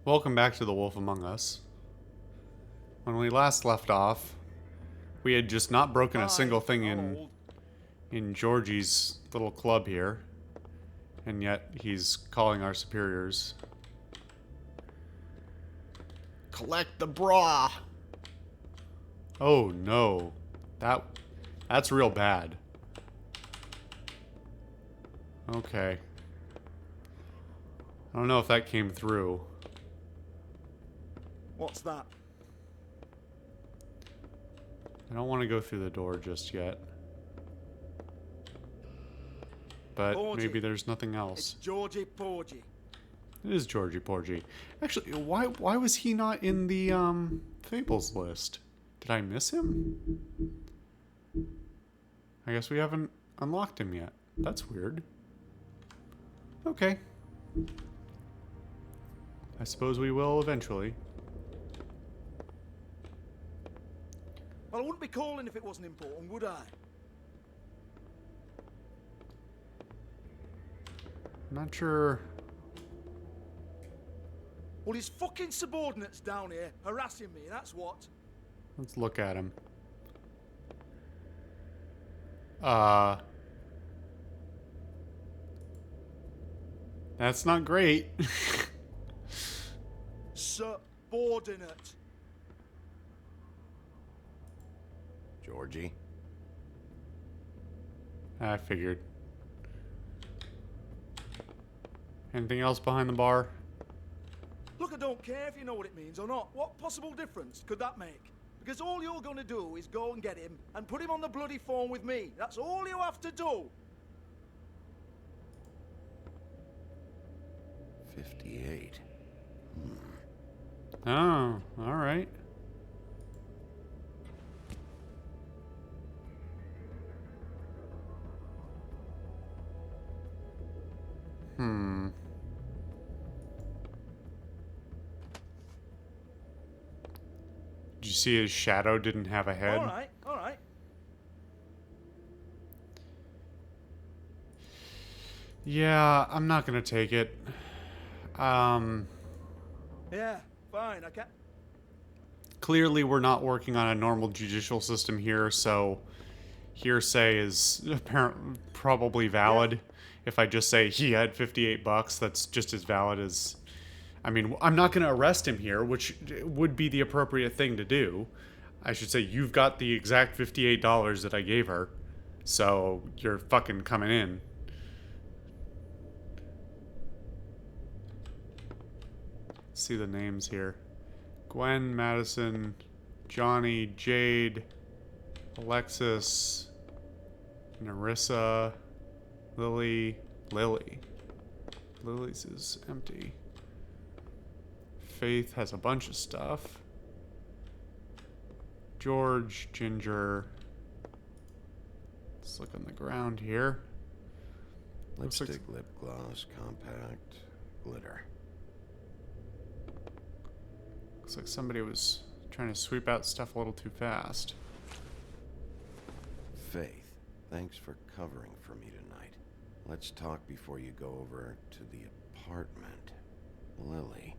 Welcome back to The Wolf Among Us. When we last left off, we had just not broken a single thing in Georgie's little club here, and yet he's calling our superiors. Collect the bra! Oh no. That's real bad. Okay. I don't know if that came through. What's that? I don't want to go through the door just yet. But Porgy. maybe there's nothing else. It's Georgie Porgy. It is Georgie Porgy. Actually, why was he not in the Fables list? Did I miss him? I guess we haven't unlocked him yet. That's weird. Okay. I suppose we will eventually. Well, I wouldn't be calling if it wasn't important, would I? I'm not sure. Well, his fucking subordinates down here harassing me, that's what. Let's look at him. That's not great. Subordinate. Georgie? I figured. Anything else behind the bar? Look, I don't care if you know what it means or not. What possible difference could that make? Because all you're going to do is go and get him and put him on the bloody phone with me. That's all you have to do. 58. Oh, alright. Did you see his shadow didn't have a head? All right, all right. Yeah, I'm not gonna take it. Yeah, fine, I can't. Clearly we're not working on a normal judicial system here, so hearsay is apparently probably valid. Yeah. If I just say he had 58 bucks, that's just as valid as... I mean, I'm not going to arrest him here, which would be the appropriate thing to do. I should say, you've got the exact $58 that I gave her, so you're fucking coming in. Let's see the names here. Gwen, Madison, Johnny, Jade, Alexis, Narissa, Lily. Lily's is empty. Faith has a bunch of stuff. George, Ginger. Let's look on the ground here. Lipstick, lip gloss, compact, glitter. Looks like somebody was trying to sweep out stuff a little too fast. Faith, thanks for covering for me tonight. Let's talk before you go over to the apartment. Lily.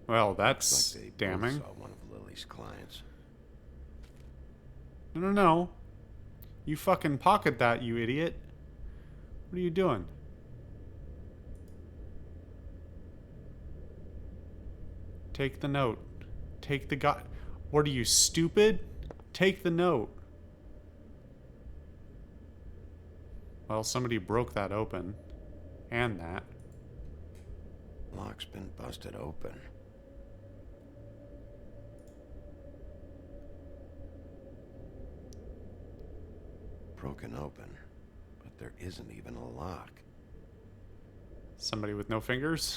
Well, that's Looks like they damning. both saw one of Lily's clients. No. You fucking pocket that, you idiot. What are you doing? Take the note. Take the guy. What are you, stupid? Take the note. Well, somebody broke that open. And that. Lock's been busted open. Broken open, but there isn't even a lock. Somebody with no fingers?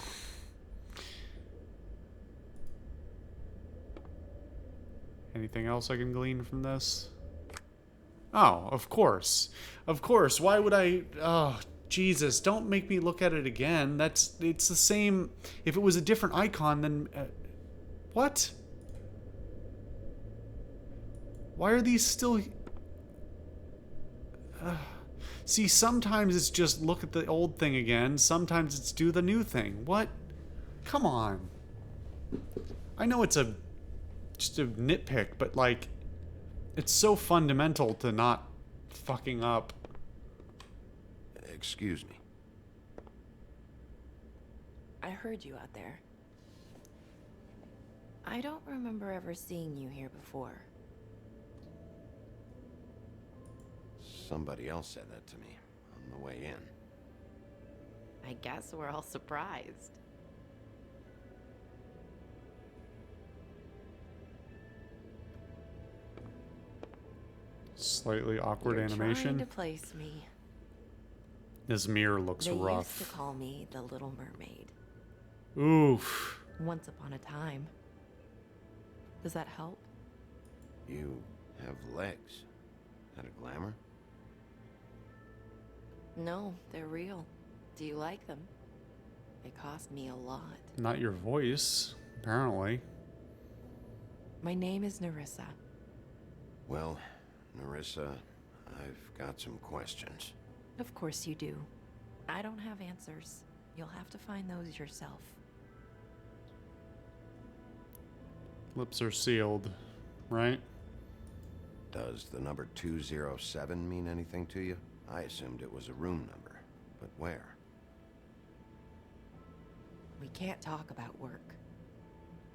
Anything else I can glean from this? Oh, of course. Of course. Why would I... Oh, Jesus. Don't make me look at it again. It's the same... If it was a different icon, then... what? Why are these still... See, sometimes it's just look at the old thing again. Sometimes it's do the new thing. What? Come on. I know it's just a nitpick, but like, it's so fundamental to not fucking up. Excuse me. I heard you out there. I don't remember ever seeing you here before. Somebody else said that to me on the way in. I guess we're all surprised. Slightly awkward You're animation. trying to place me. This mirror looks They rough. used to call me the Little Mermaid. Oof. Once upon a time. Does that help? You have legs. That a glamour? No, they're real. Do you like them? They cost me a lot. Not your voice, apparently. My name is Nerissa. Well, Nerissa, I've got some questions. Of course you do. I don't have answers. You'll have to find those yourself. Lips are sealed, right? Does the number 207 mean anything to you? I assumed it was a room number, but where? We can't talk about work.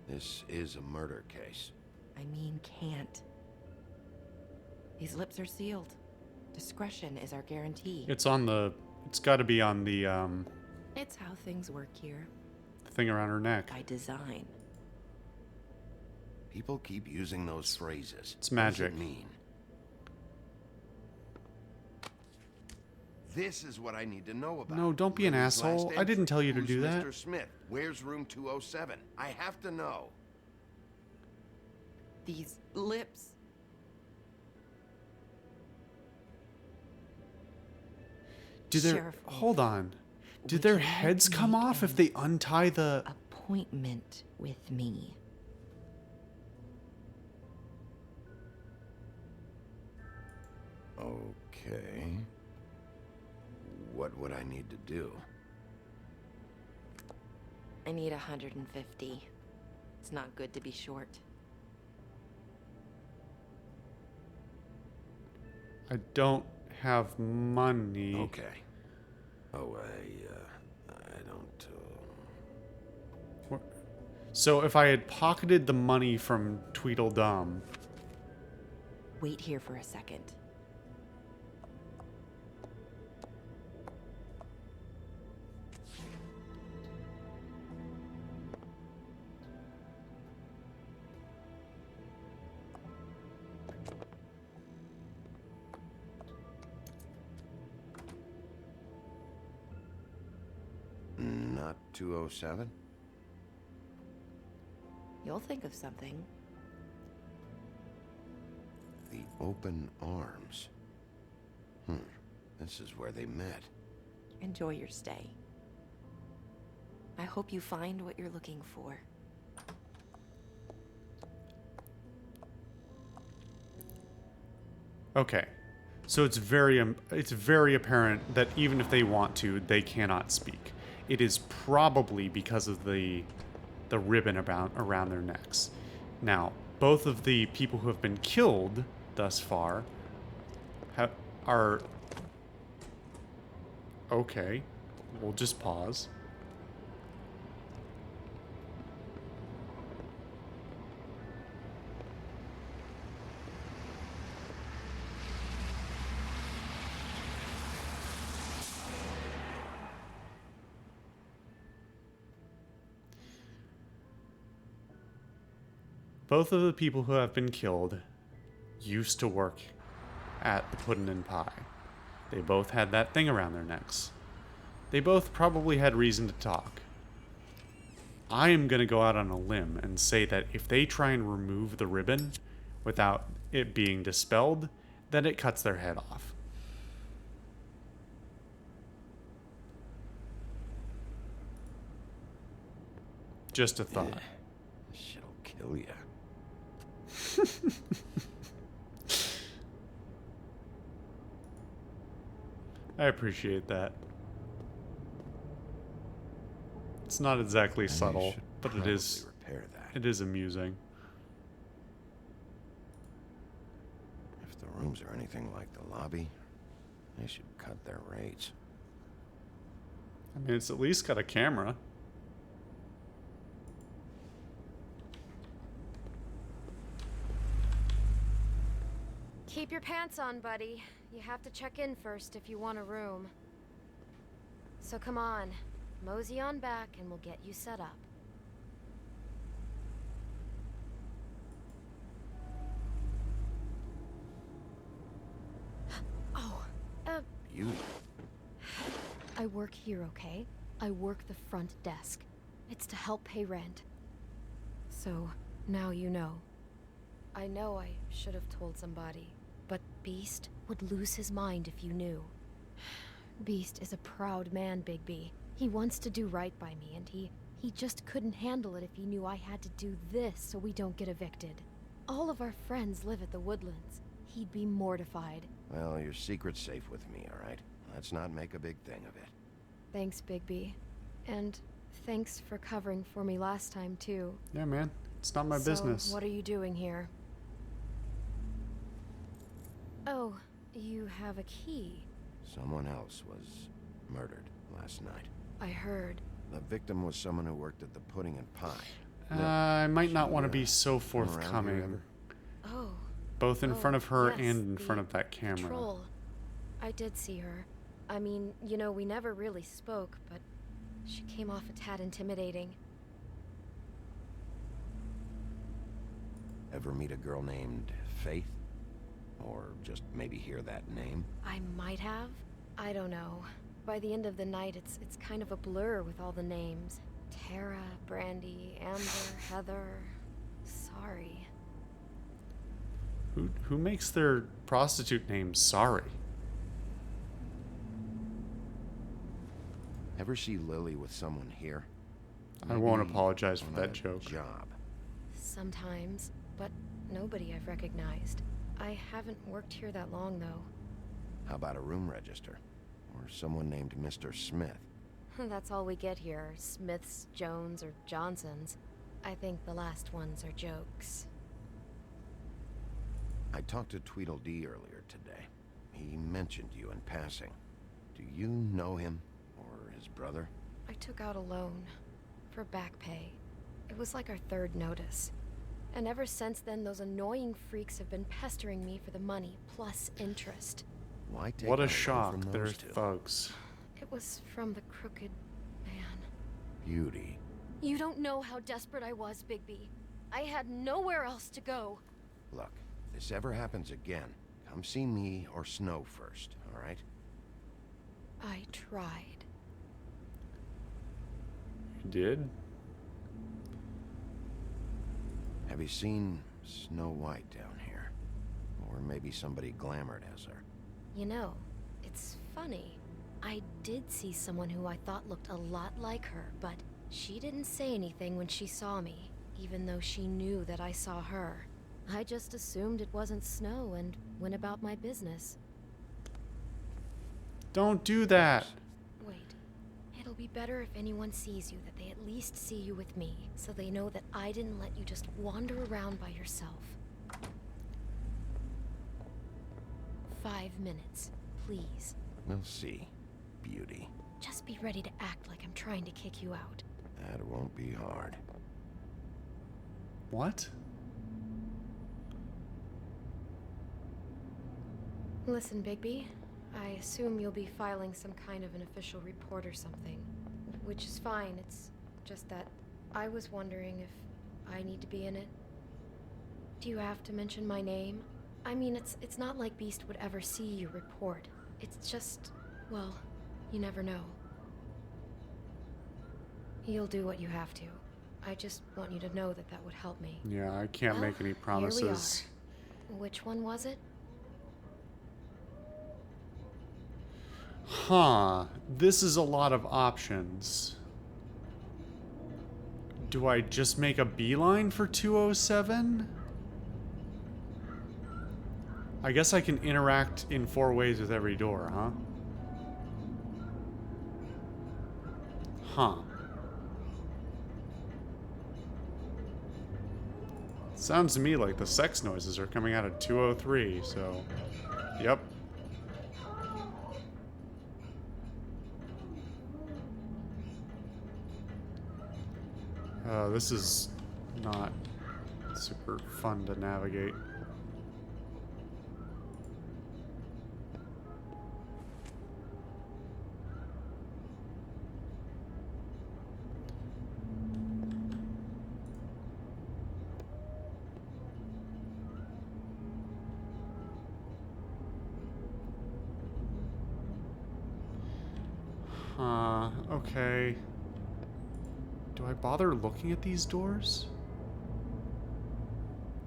This is a murder case. I mean, can't. These lips are sealed. Discretion is our guarantee. It's got to be on the It's how things work here. thing around her neck. By design. People keep using those phrases. It's What does magic. it mean? This is what I need to know about. No, don't be an Lily's asshole. last I didn't entry. tell you to Who's do that. Mr. Smith? Where's room 207? I have to know. These lips. Do their Sheriff hold on? Do would their you heads like come me off to- if they untie the? Appointment with me. Okay. What would I need to do? I need 150. It's not good to be short. I don't have money. Okay. Oh, I don't. So if I had pocketed the money from Tweedledum, Wait here for a second. Not 207? You'll think of something. The open arms. This is where they met. Enjoy your stay. I hope you find what you're looking for. okay. So it's very apparent that even if they want to, they cannot speak. It is probably because of the ribbon around their necks. Now, both of the people who have been killed thus far are okay. We'll just pause. Both of the people who have been killed used to work at the Puddin' and Pie. They both had that thing around their necks. They both probably had reason to talk. I am going to go out on a limb and say that if they try and remove the ribbon without it being dispelled, then it cuts their head off. Just a thought. This shit'll kill ya. I appreciate that. It's not exactly subtle, should but it probably is repair that. It is amusing. If the rooms are anything like the lobby, they should cut their rates. I mean, it's at least got a camera. Keep your pants on, buddy. You have to check in first if you want a room. So come on, mosey on back and we'll get you set up. Oh, Beauty. I work here, okay? I work the front desk. It's to help pay rent. So, now you know. I know I should have told somebody, but Beast would lose his mind if you knew. Beast is a proud man, Bigby. He wants to do right by me, and he just couldn't handle it if he knew I had to do this so we don't get evicted. All of our friends live at the Woodlands. He'd be mortified. Well, your secret's safe with me, all right? Let's not make a big thing of it. Thanks, Bigby. And thanks for covering for me last time, too. Yeah, man. It's not my business. What are you doing here? Oh, you have a key. Someone else was murdered last night. I heard. The victim was someone who worked at the Pudding and Pie. I might not want to be She, so come around here forthcoming. ever? Oh, Both in front of her yes, and in the front of that camera. troll. I did see her. I mean, you know, we never really spoke, but she came off a tad intimidating. Ever meet a girl named Faith? Or just maybe hear that name? I might have. I don't know. By the end of the night, it's kind of a blur with all the names. Tara, Brandy, Amber, Heather. Sorry. Who makes their prostitute name Sorry? Ever see Lily with someone here? I won't Maybe apologize for on that a joke. Job. Sometimes, but nobody I've recognized. I haven't worked here that long, though. How about a room register? Or someone named Mr. Smith? That's all we get here, Smiths, Jones, or Johnsons. I think the last ones are jokes. I talked to Tweedledee earlier today. He mentioned you in passing. Do you know him? Or his brother? I took out a loan for back pay. It was like our third notice. And ever since then, those annoying freaks have been pestering me for the money, plus interest. Why take What out a loan shock. from They're those two? thugs. It was from the crooked man. Beauty. You don't know how desperate I was, Bigby. I had nowhere else to go. Look, if this ever happens again, come see me or Snow first, all right? I tried. You did? Have you seen Snow White down here? Or maybe somebody glamored as her? You know, it's funny. I did see someone who I thought looked a lot like her, but she didn't say anything when she saw me, even though she knew that I saw her. I just assumed it wasn't Snow and went about my business. Don't do that. Wait. It'll be better if anyone sees you that they at least see you with me, so they know that I didn't let you just wander around by yourself. 5 minutes, please. We'll see, Beauty. Just be ready to act like I'm trying to kick you out. That won't be hard. What? Listen, Bigby, I assume you'll be filing some kind of an official report or something. Which is fine, it's just that I was wondering if I need to be in it. Do you have to mention my name? I mean, it's not like Beast would ever see your report. It's just, well, you never know. You'll do what you have to. I just want you to know that that would help me. Yeah, I can't make any Here we promises. are. Which one was it? Huh. This is a lot of options. Do I just make a beeline for 207? I guess I can interact in 4 ways with every door, huh? Huh. Sounds to me like the sex noises are coming out of 203, so... Yep. This is not super fun to navigate. Okay. Do I bother looking at these doors?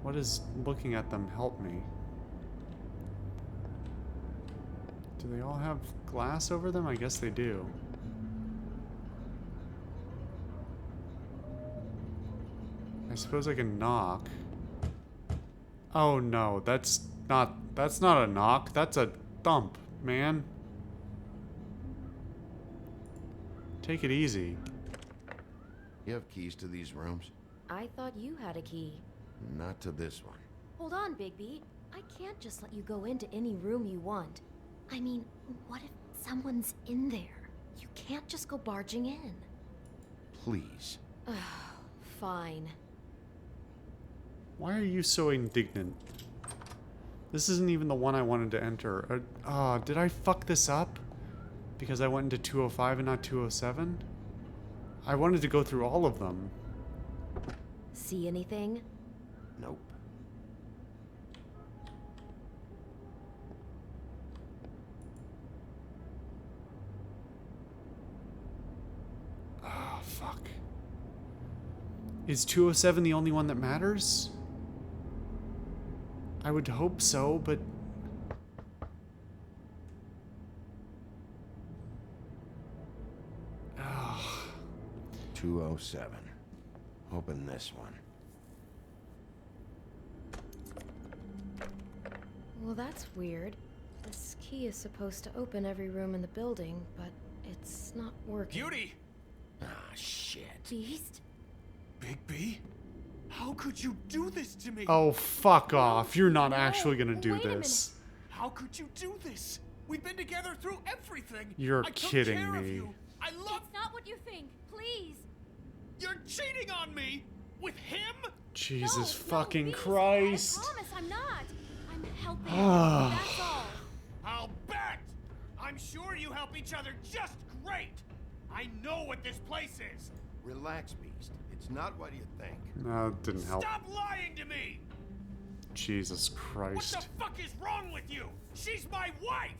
What does looking at them help me? Do they all have glass over them? I guess they do. I suppose I can knock. Oh no, that's not a knock, that's a thump, man. Take it easy. You have keys to these rooms? I thought you had a key. Not to this one. Hold on, Bigby. I can't just let you go into any room you want. I mean, what if someone's in there? You can't just go barging in. Please. Fine. Why are you so indignant? This isn't even the one I wanted to enter. Did I fuck this up? Because I went into 205 and not 207? I wanted to go through all of them. See anything? Nope. Oh, fuck. Is 207 the only one that matters? I would hope so, but... Ugh. 207. Open this one. Well, that's weird. This key is supposed to open every room in the building, but it's not working. Beauty! Ah, shit. Beast? Bigby? How could you do this to me? Oh, fuck off. You're not No, actually gonna do wait a this. How could you do this? We've been together through everything. You're I took kidding care of me. you. I love... It's not what you think. Please. You're cheating on me! With him? Jesus No, fucking Beast, Christ. I promise I'm not. I'm helping. That's all. I'll bet! I'm sure you help each other just great! I know what this place is! Relax, Beast. It's not what you think. No, it didn't help. Stop lying to me! Jesus What Christ. the fuck is wrong with you? She's my wife!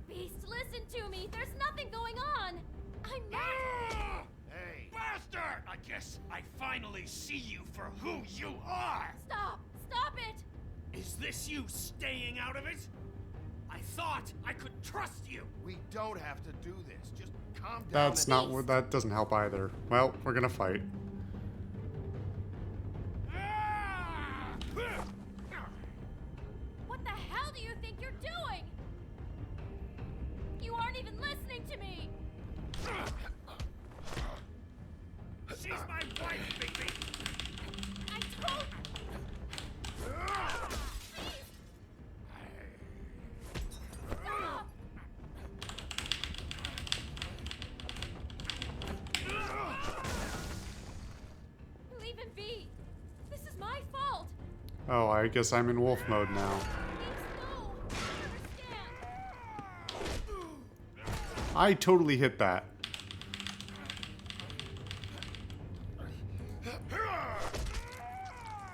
Beast, listen to me. There's nothing going on. I'm not. Ah! Hey! Bastard! I guess I finally see you for who you are! Stop. Stop it. Is this you staying out of it? I thought I could trust you! We don't have to do this. Just calm down. That's and- not what, that doesn't help either. Well, we're gonna fight. Ah! What the hell do you think you're doing? You aren't even listening to me. She's my wife, Bigby! I told. Stop. Leave him be. This is my fault. Oh, I guess I'm in wolf mode now. Beast, no. I understand. I totally hit that.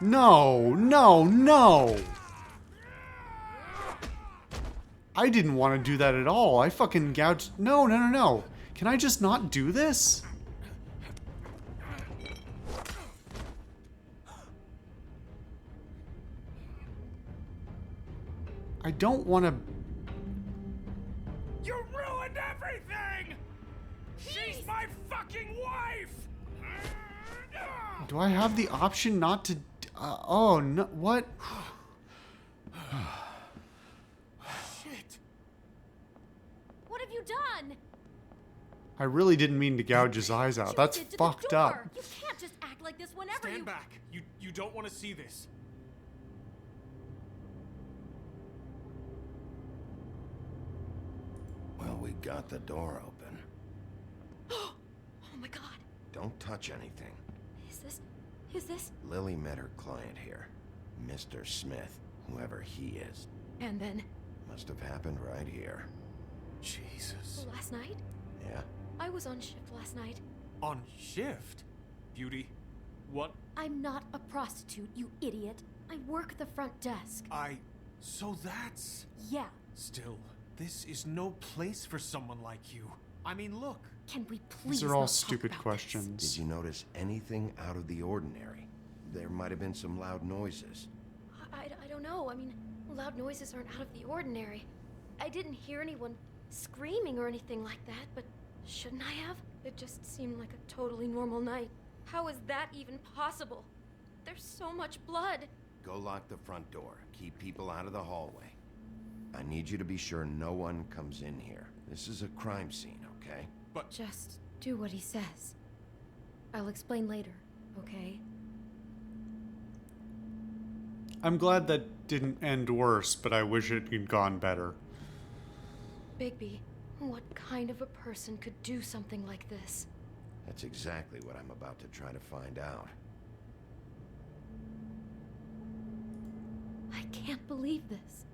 No, no, no! I didn't want to do that at all. I fucking gouged. No, no, no, no. Can I just not do this? I don't want to. You ruined everything! She's my fucking wife! Do I have the option not to? Oh no! What? Shit! What have you done? I really didn't mean to gouge his eyes out. That's Shifted to the fucked up. door. You can't just act like this whenever you. Stand back. You don't want to see this. we got the door open. Oh my god. Don't touch anything. Is this? Lily met her client here, Mr. Smith, whoever he is. And then, Must have happened right here. Jesus. last night? Yeah? I was on shift last night. On shift? Beauty, what? I'm not a prostitute, you idiot. I work the front desk. So that's... Yeah. Still, this is no place for someone like you. I mean, look. Can we please These are all not talk stupid about questions. Did you notice anything out of the ordinary? There might have been some loud noises. this? I don't know. I mean, loud noises aren't out of the ordinary. I didn't hear anyone screaming or anything like that, but shouldn't I have? It just seemed like a totally normal night. How is that even possible? There's so much blood. Go lock the front door. Keep people out of the hallway. I need you to be sure no one comes in here. This is a crime scene, okay? Just do what he says. I'll explain later, okay? I'm glad that didn't end worse, but I wish it had gone better. Bigby, what kind of a person could do something like this? That's exactly what I'm about to try to find out. I can't believe this.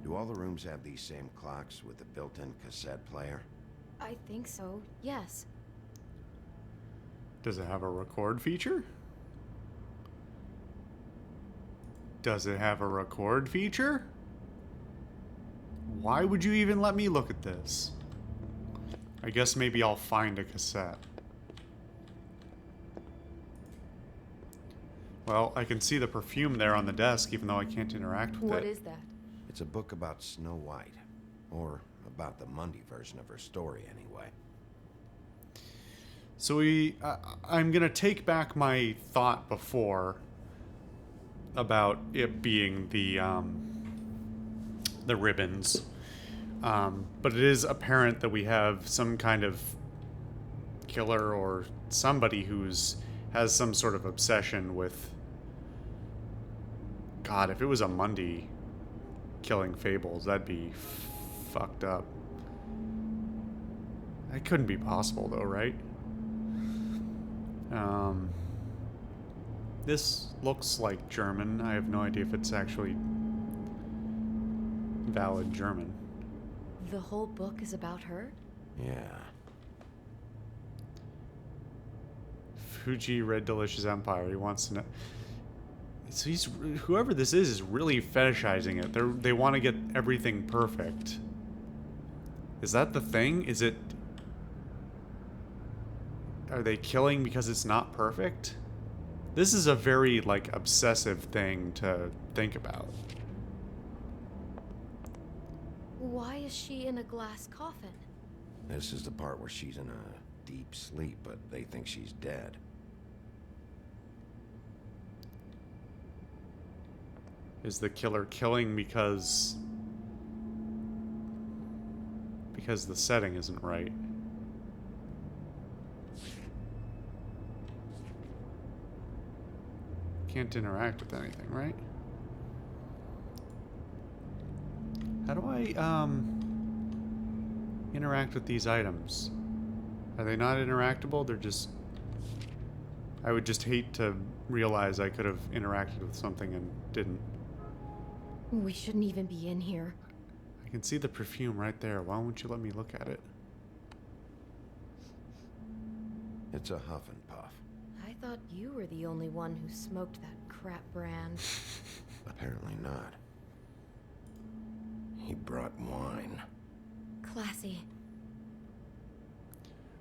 Do all the rooms have these same clocks with the built-in cassette player? I think so, yes. Does it have a record feature? Does it have a record feature? Why would you even let me look at this? I guess maybe I'll find a cassette. Well, I can see the perfume there on the desk, even though I can't interact with What it. is that? It's a book about Snow White. Or about the Mundy version of her story, anyway. So I'm gonna take back my thought before about it being the ribbons, but it is apparent that we have some kind of killer or somebody has some sort of obsession with. God, if it was a Mundy killing fables, that'd be fucked up. That couldn't be possible, though, right? This looks like German. I have no idea if it's actually valid German. The whole book is about her? Yeah. Fuji Red Delicious Empire. He wants to know. So whoever this is really fetishizing it. They want to get everything perfect. Is that the thing? Is it? Are they killing because it's not perfect? This is a very, like, obsessive thing to think about. Why is she in a glass coffin? This is the part where she's in a deep sleep, but they think she's dead. Is the killer killing because the setting isn't right? Can't interact with anything, right? How do I interact with these items? Are they not interactable? They're just... I would just hate to realize I could have interacted with something and didn't. We shouldn't even be in here. I can see the perfume right there. Why won't you let me look at it? It's a huff and puff. I thought you were the only one who smoked that crap brand. Apparently not. He brought wine. Classy.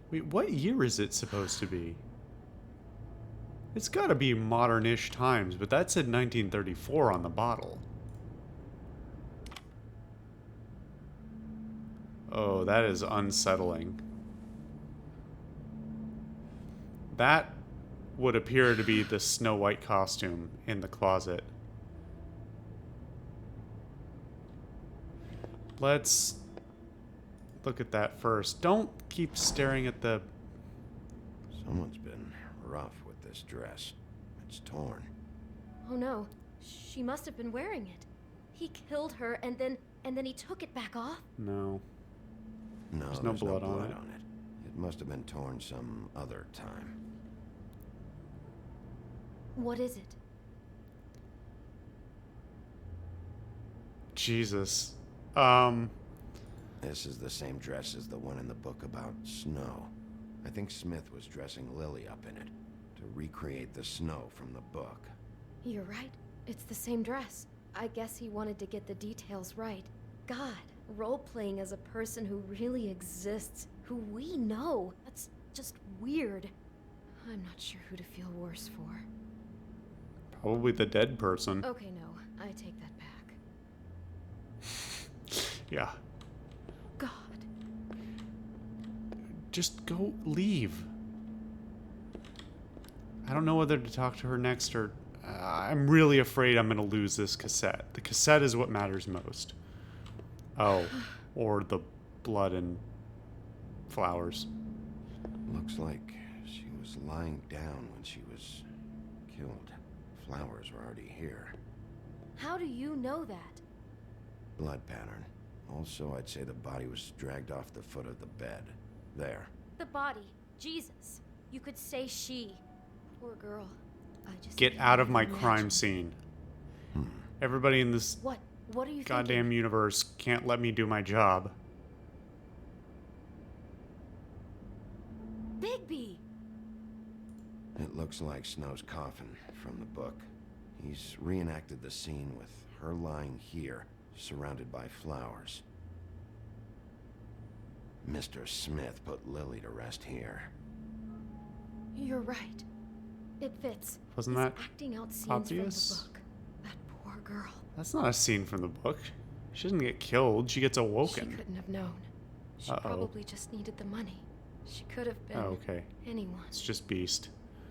Wait, what year is it supposed to be? It's gotta be modern-ish times, but that said 1934 on the bottle. Oh, that is unsettling. That would appear to be the Snow White costume in the closet. Let's look at that first. Don't keep staring at the... Someone's been rough with this dress. It's torn. Oh no, she must have been wearing it. He killed her and then he took it back off? No. No, There's no blood on it. It must have been torn some other time. What is it? Jesus. This is the same dress as the one in the book about snow. I think Smith was dressing Lily up in it to recreate the snow from the book. You're right. It's the same dress. I guess he wanted to get the details right. God, role-playing as a person who really exists, who we know. That's just weird. I'm not sure who to feel worse for. Probably the dead person. Okay, no. I take that back. Yeah. God. Just go leave. I don't know whether to talk to her next or... I'm really afraid I'm going to lose this cassette. The cassette is what matters most. Oh, or the blood and flowers. Looks like she was lying down when she was killed. Flowers were already here. How do you know that? Blood pattern. Also, I'd say the body was dragged off the foot of the bed. There. The body. Jesus. You could say she. Poor girl. I just Get can't out of my imagine. crime scene. Everybody in this What? What are you goddamn universe can't let me do my job. thinking? Bigby! It looks like Snow's coffin from the book. He's reenacted the scene with her lying here, surrounded by flowers. Mr. Smith put Lily to rest here. You're right. It fits. Wasn't He's that acting out scenes obvious? from the book. That poor girl. That's not a scene from the book. She doesn't get killed. She gets She awoken. couldn't have known. She Uh-oh. probably just needed the money. She could have been Oh, okay. anyone. It's just Beast.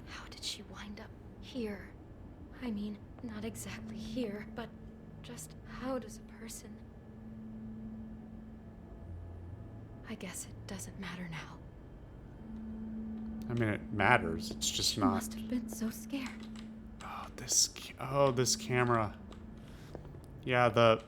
How did she wind up here? I mean, not exactly here, but just how does a person... I guess it doesn't matter now. I mean, it matters. It's just She not. must have been so scared. Oh, this camera. Yeah, the.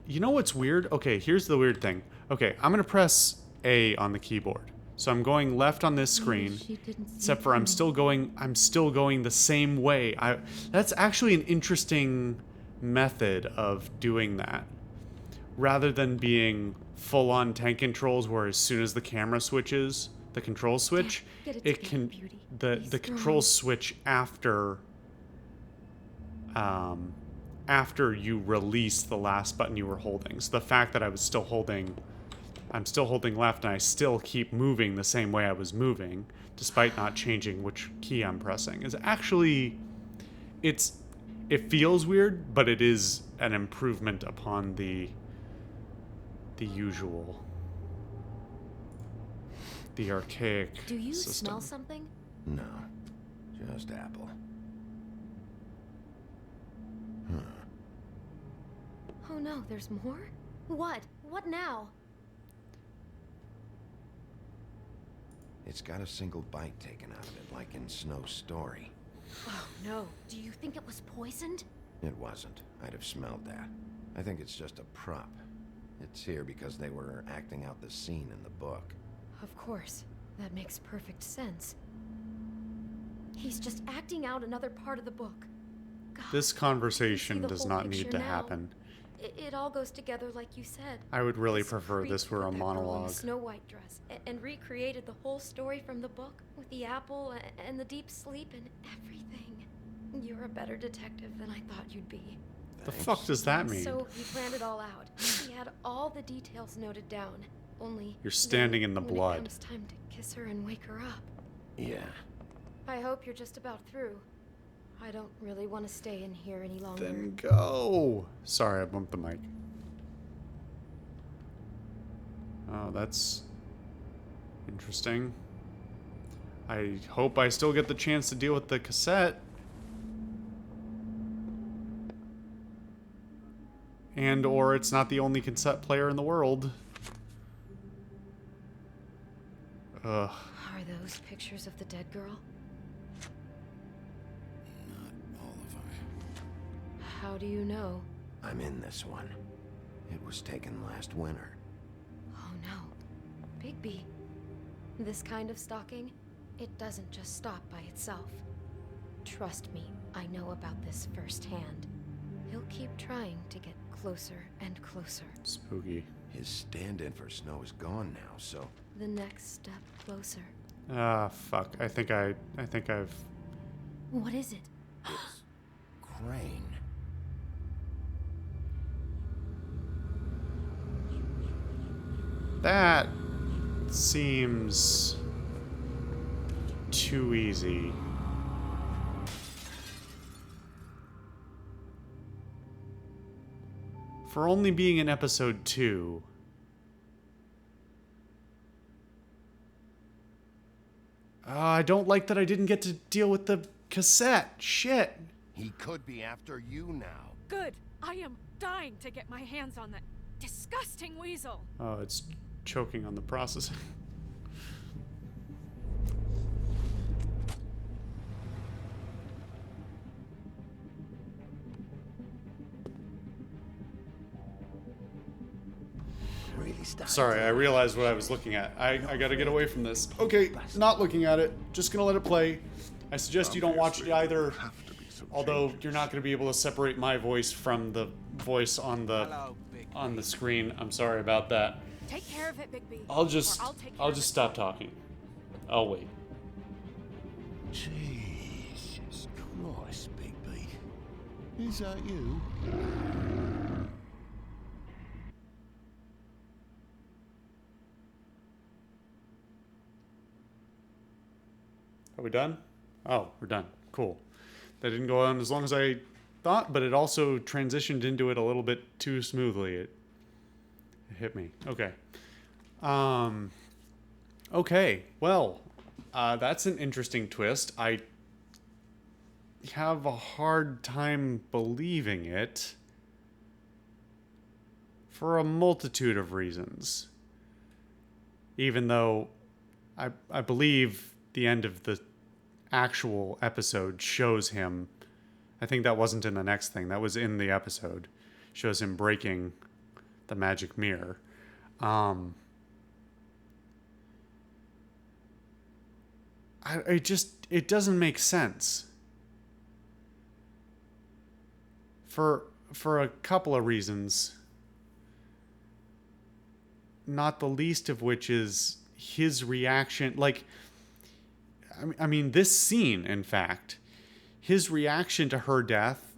You know what's weird? Okay, here's the weird thing. Okay, I'm gonna press A on the keyboard. So I'm going left on this screen, She didn't see except it for I'm coming. still going the same way. That's actually an interesting method of doing that. Rather than being full-on tank controls where as soon as the camera switches, the control switch, Get it it together, can beauty. the Be the strong. controls switch after after you release the last button you were holding. So the fact that I'm still holding left and I still keep moving the same way I was moving despite not changing which key I'm pressing is actually it feels weird, but it is an improvement upon the usual, the archaic Do you system. smell something? No, just apple. Oh no, there's more? What? What now? It's got a single bite taken out of it, like in Snow's story. Oh no. Do you think it was poisoned? It wasn't. I'd have smelled that. I think it's just a prop. It's here because they were acting out the scene in the book. Of course. That makes perfect sense. He's just acting out another part of the book. God, This I conversation see the does whole not need picture to now. happen. It all goes together like you said. I would really This prefer creep this were a put that girl in monologue. the Snow White dress and recreated the whole story from the book with the apple and the deep sleep and everything. You're a better detective than I thought you'd be. The fuck does that mean? So he planned it all out. He had all the details noted down. Only You're standing then, in the when blood. It comes time to kiss her and wake her up. Yeah. I hope you're just about through. I don't really want to stay in here any longer. Then go. Sorry, I bumped the mic. Oh, that's interesting. I hope I still get the chance to deal with the cassette. And or it's not the only cassette player in the world. Ugh. Are those pictures of the dead girl? Not all of them. How do you know? I'm in this one. It was taken last winter. Oh no. Bigby. This kind of stalking, it doesn't just stop by itself. Trust me, I know about this firsthand. He'll keep trying to get closer and closer. Spooky. His stand-in for Snow is gone now, so... The next step closer. Ah, fuck. I think I've... What is it? It's Crane. That seems too easy. For only being in episode 2. I don't like that I didn't get to deal with the cassette. Shit. He could be after you now. Good. I am dying to get my hands on that disgusting weasel. Oh, it's choking on the processing. Sorry, I realized what I was looking at. I gotta get away from this. Okay, not looking at it. Just gonna let it play. I suggest you don't watch it either. Although you're not gonna be able to separate my voice from the voice on the screen. I'm sorry about that. Take care of it, Bigby. I'll just take care of it. stop talking. I'll wait. Jesus Christ, Bigby. Is that you? Are we done? Oh, we're done. Cool. That didn't go on as long as I thought, but it also transitioned into it a little bit too smoothly. It hit me. Okay. Okay. Well, that's an interesting twist. I have a hard time believing it for a multitude of reasons. Even though I believe the end of the actual episode shows him, I think that wasn't in the next thing, that was in the episode, shows him breaking the magic mirror. It doesn't make sense for a couple of reasons, not the least of which is his reaction. Like, I mean, this scene, in fact, his reaction to her death,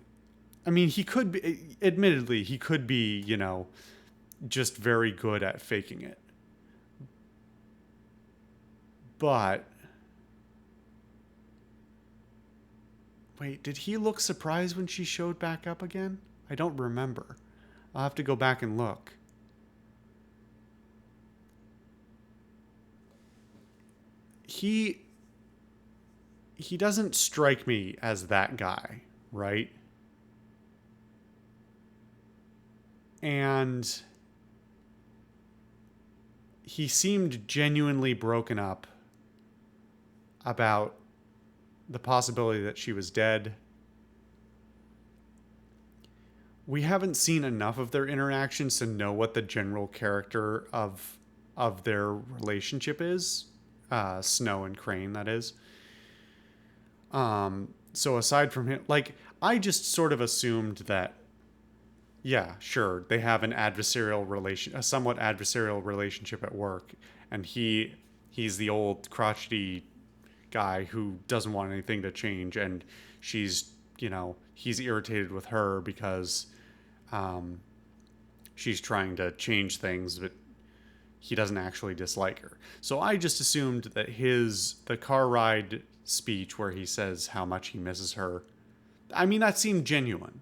I mean, he could be, admittedly, he could be, you know, just very good at faking it. But, wait, did he look surprised when she showed back up again? I don't remember. I'll have to go back and look. He doesn't strike me as that guy, right? And he seemed genuinely broken up about the possibility that she was dead. We haven't seen enough of their interactions to know what the general character of their relationship is. Snow and Crane, that is. So aside from him, like, I just sort of assumed that, yeah, sure, they have a somewhat adversarial relationship at work, and he's the old crotchety guy who doesn't want anything to change, and she's, you know, he's irritated with her because she's trying to change things, but he doesn't actually dislike her. So I just assumed that the car ride speech where he says how much he misses her, I mean, that seemed genuine.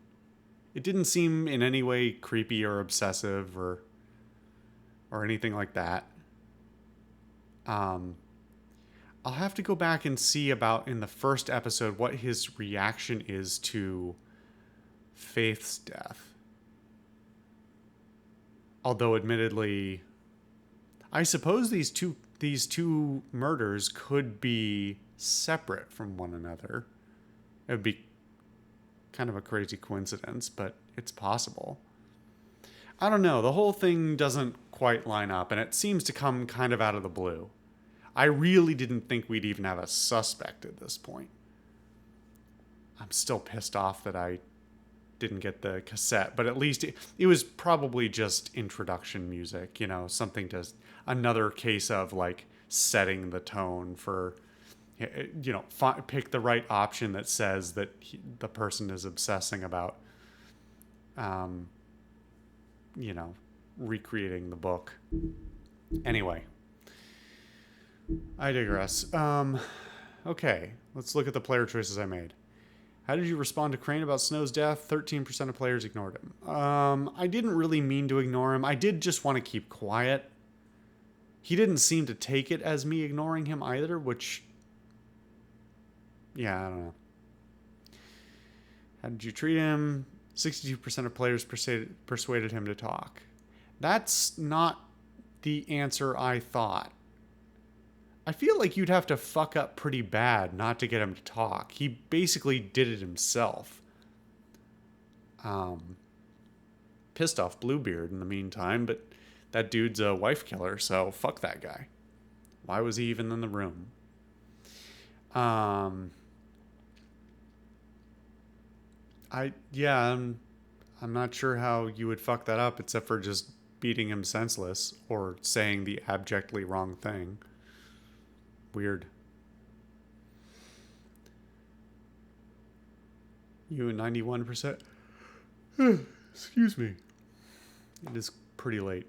It didn't seem in any way creepy or obsessive or anything like that. I'll have to go back and see about in the first episode what his reaction is to Faith's death. Although admittedly, I suppose these two murders could be separate from one another. It would be kind of a crazy coincidence, but it's possible. I don't know. The whole thing doesn't quite line up, and it seems to come kind of out of the blue. I really didn't think we'd even have a suspect at this point. I'm still pissed off that I didn't get the cassette, but at least it was probably just introduction music, you know, something to, another case of like setting the tone for, you know, pick the right option that says that the person is obsessing about, you know, recreating the book. Anyway, I digress. Okay, let's look at the player choices I made. How did you respond to Crane about Snow's death? 13% of players ignored him. I didn't really mean to ignore him. I did just want to keep quiet. He didn't seem to take it as me ignoring him either, which... yeah, I don't know. How did you treat him? 62% of players persuaded him to talk. That's not the answer I thought. I feel like you'd have to fuck up pretty bad not to get him to talk. He basically did it himself. Pissed off Bluebeard in the meantime, but that dude's a wife killer, so fuck that guy. Why was he even in the room? I'm not sure how you would fuck that up except for just beating him senseless or saying the abjectly wrong thing. Weird. You at 91%. Excuse me. It is pretty late.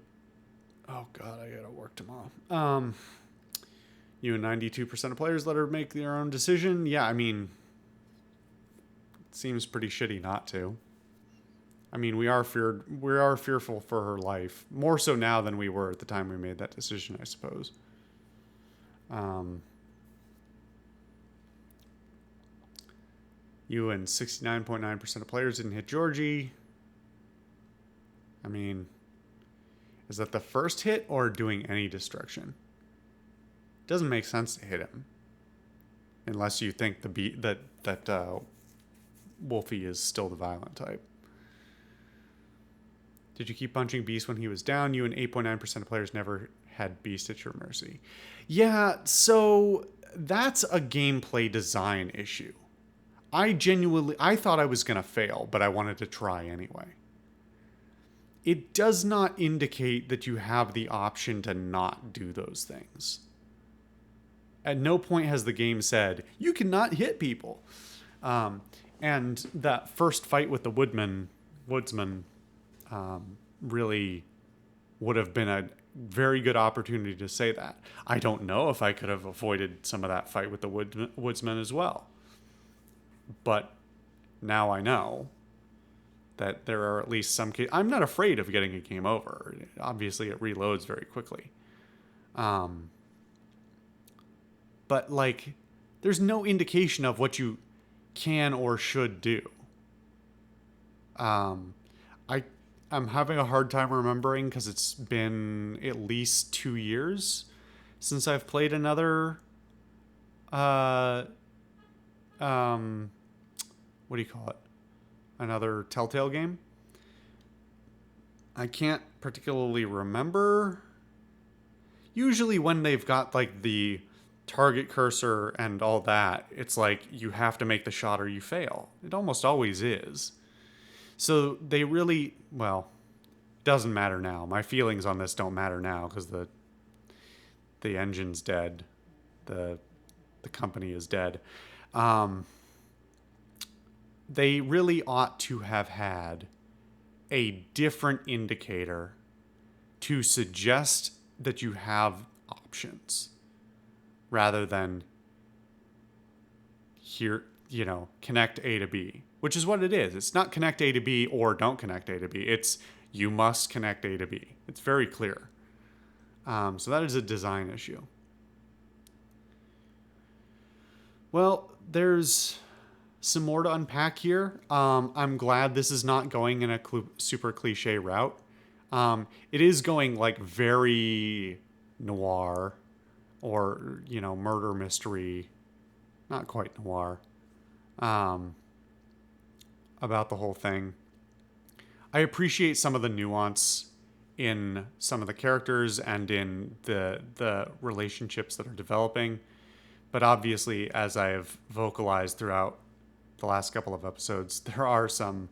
Oh god, I gotta work tomorrow. You and 92% of players let her make their own decision. Yeah, I mean, it seems pretty shitty not to. I mean, we are fearful for her life, more so now than we were at the time we made that decision, I suppose. You and 69.9% of players didn't hit Georgie. I mean, is that the first hit or doing any destruction? Doesn't make sense to hit him, unless you think that Wolfie is still the violent type. Did you keep punching Beast when he was down? You and 8.9% of players never had Beast at your mercy. Yeah, so that's a gameplay design issue. I thought I was going to fail, but I wanted to try anyway. It does not indicate that you have the option to not do those things. At no point has the game said, you cannot hit people. And that first fight with the woodsman really would have been a very good opportunity to say that. I don't know if I could have avoided some of that fight with the woodsman as well. But now I know that there are at least some cases. I'm not afraid of getting a game over. Obviously, it reloads very quickly. But, like, there's no indication of what you can or should do. I'm having a hard time remembering because it's been at least 2 years since I've played another what do you call it? Another Telltale game. I can't particularly remember. Usually when they've got like the target cursor and all that, it's like you have to make the shot or you fail. It almost always is. So they really, well, doesn't matter now. My feelings on this don't matter now because the engine's dead. The company is dead. They really ought to have had a different indicator to suggest that you have options rather than here, you know, connect A to B, which is what it is. It's not connect A to B or don't connect A to B. It's you must connect A to B. It's very clear. So that is a design issue. Well, there's some more to unpack here. I'm glad this is not going in a super cliche route. It is going like very noir or, you know, murder mystery. Not quite noir. About the whole thing. I appreciate some of the nuance in some of the characters and in the relationships that are developing. But obviously, as I have vocalized throughout the last couple of episodes, there are some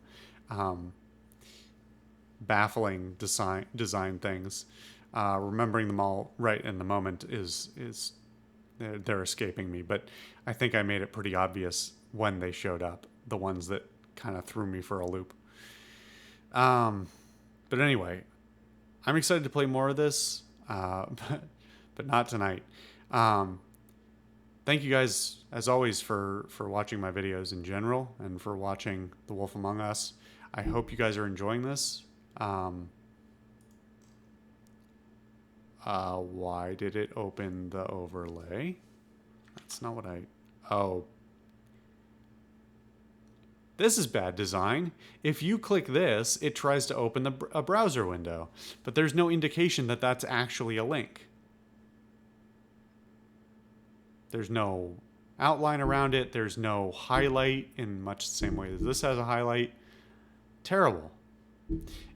baffling design things. Remembering them all right in the moment is they're escaping me. But I think I made it pretty obvious when they showed up, the ones that kind of threw me for a loop. But anyway, I'm excited to play more of this, but not tonight. Thank you guys, as always, for watching my videos in general and for watching The Wolf Among Us. I hope you guys are enjoying this. Why did it open the overlay? That's not what I... Oh. This is bad design. If you click this, it tries to open a browser window, but there's no indication that that's actually a link. There's no outline around it. There's no highlight in much the same way as this has a highlight. Terrible.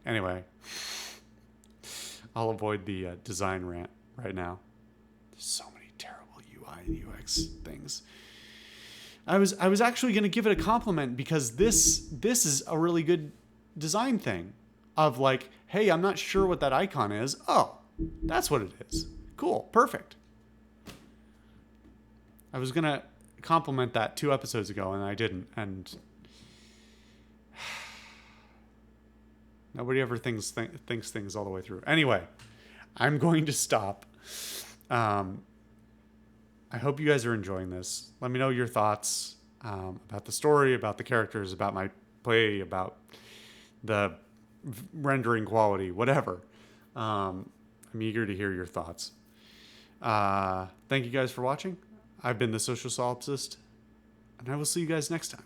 Anyway, I'll avoid the design rant right now. There's so many terrible UI and UX things. I was actually going to give it a compliment because this is a really good design thing of like, hey, I'm not sure what that icon is. Oh, that's what it is. Cool. Perfect. I was going to compliment that 2 episodes ago and I didn't. And nobody ever thinks things all the way through. Anyway, I'm going to stop. I hope you guys are enjoying this. Let me know your thoughts about the story, about the characters, about my play, about the rendering quality, whatever. I'm eager to hear your thoughts. Thank you guys for watching. I've been the Social Solipsist, and I will see you guys next time.